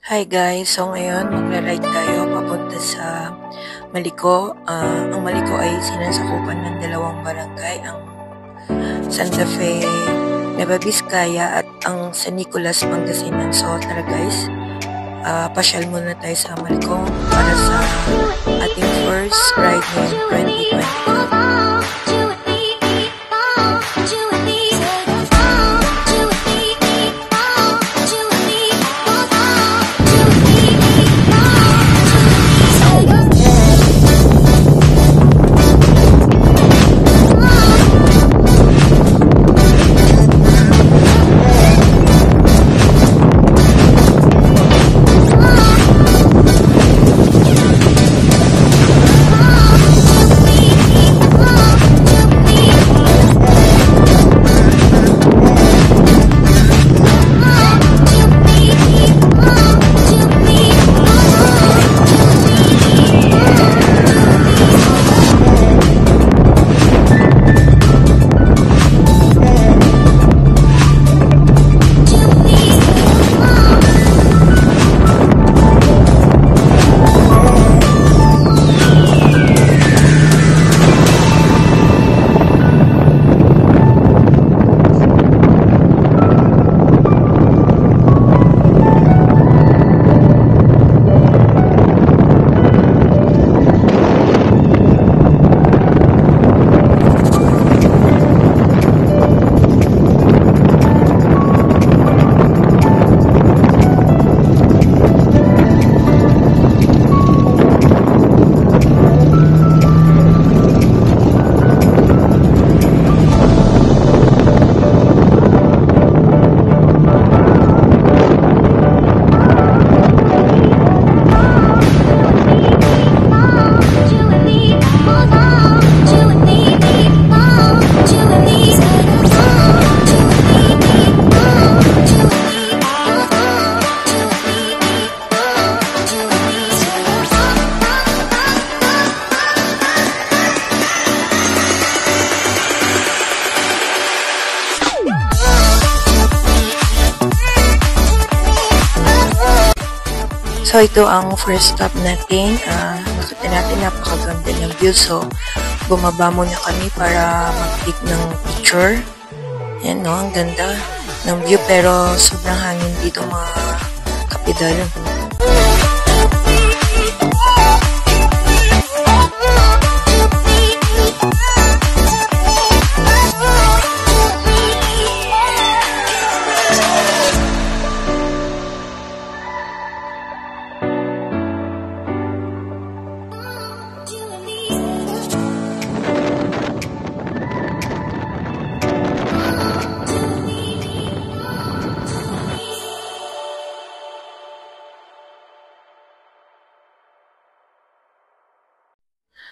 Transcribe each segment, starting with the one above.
Hi guys, so ngayon magra-ride tayo papunta sa Maliko. Ang Maliko ay sinasakupan ng dalawang barangay, ang Santa Fe, Nueva Vizcaya at ang San Nicolas, Pangasinan. So tara guys, pasyal muna tayo sa Maliko para sa ating first ride ngayong 2020. So ito ang first stop natin. Nakita natin napakaganda ng view. So bumaba muna kami para mag-click ng picture. Yan no, ang ganda ng view pero sobrang hangin dito mga kapidal.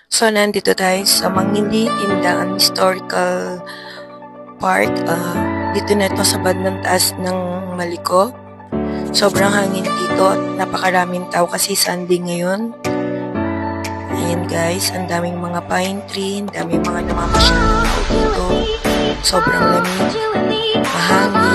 So, nandito tayo sa Mangili Tindahan Historical Park. Dito na ito sa bandang taas ng Maliko. Sobrang hangin dito at napakaraming tao kasi Sunday ngayon. Ayan guys, ang daming mga pine tree, ang daming mga namamasyal na tao dito. Sobrang lamig, mahangin.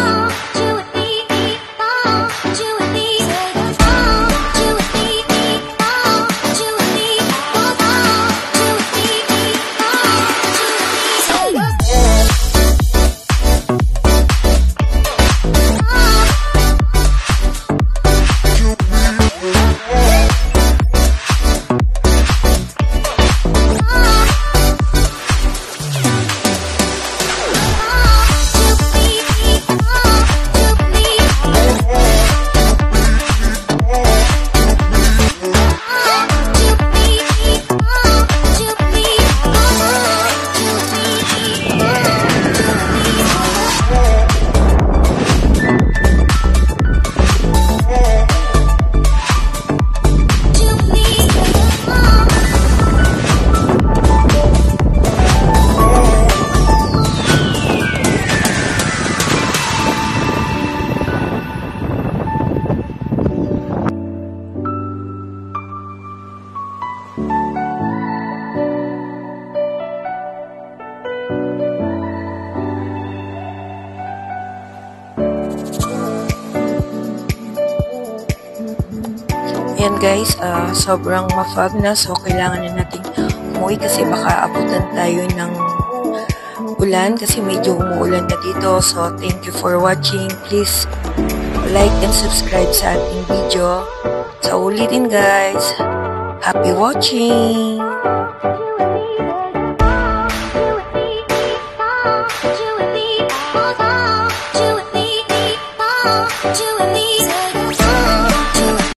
Yan guys, sobrang ma-fog na, so kailangan na nating umuwi kasi baka abutan tayo ng ulan kasi medyo umuulan na dito. So thank you for watching. Please like and subscribe sa ating video. Sa ulitin guys, happy watching!